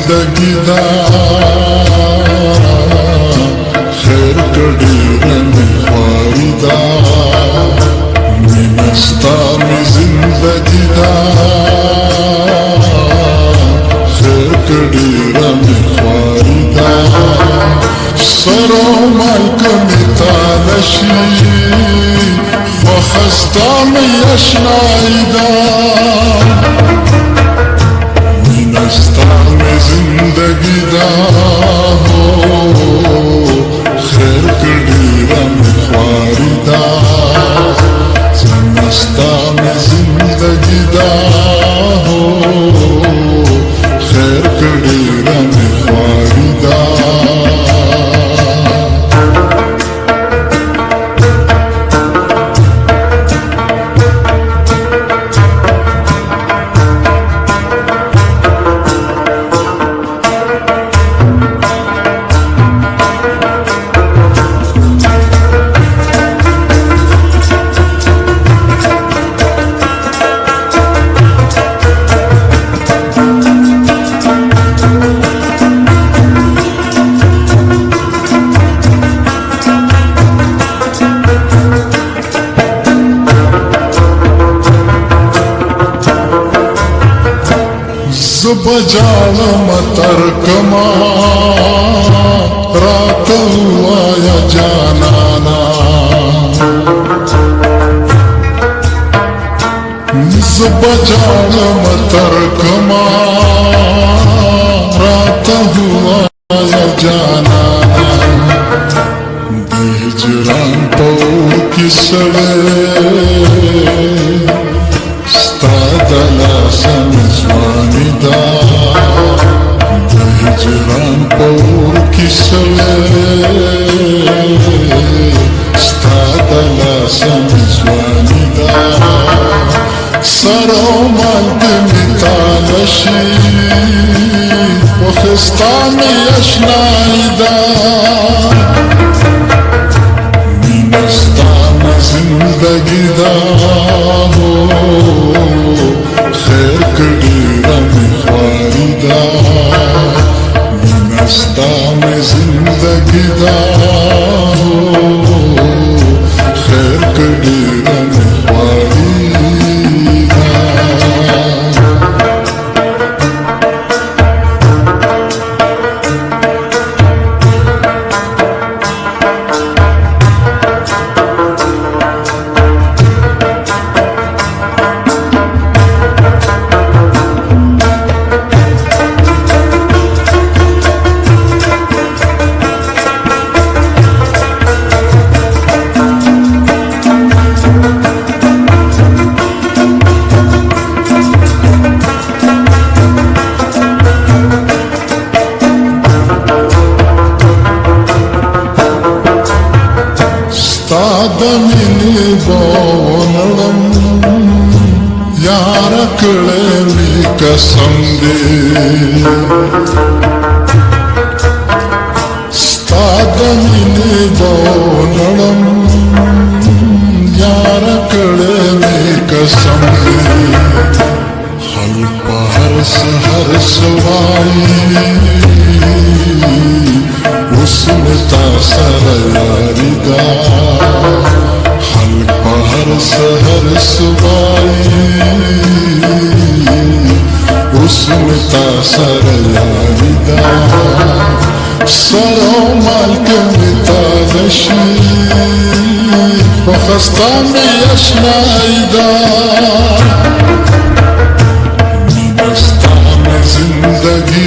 زندگی دا خیر کڑی رمی خواری دا مینستا می زندگی دا خیر کڑی رمی خواری دا سرو ملک می تالشی وخستا می اشنائی دا مینستا می زندگی دا خیر کڑی رمی خواری دا زنستا می زندگی دا خیر کڑی رمی خواری دا بجالم ترکما رات ہوا یا جانانا بجالم ترکما رات ہوا یا جانانا ہجران پو کسڑے ستادلا سمزوانی دا هجران پور کسلے ستادلا سمزوانی دا سرو مالد میتالشی وخستانی اشنائی دا مینستان زندگی دا خیر کڑی رمی خواری دا مینستا میں زندگی دا خیر کڑی رمی خواری دا ستادمینی بونلم یار کڑیلی قسم دے ستادمینی بونلم یار کڑیلی قسم دے خلق ہر سہر سوائی اسمتا سر یاری دا خلق ہر سہر سوائی اسمتا سر یاری دا سرو مالک میتالشی وخستا می اشنائی دا مینستا میں زندگی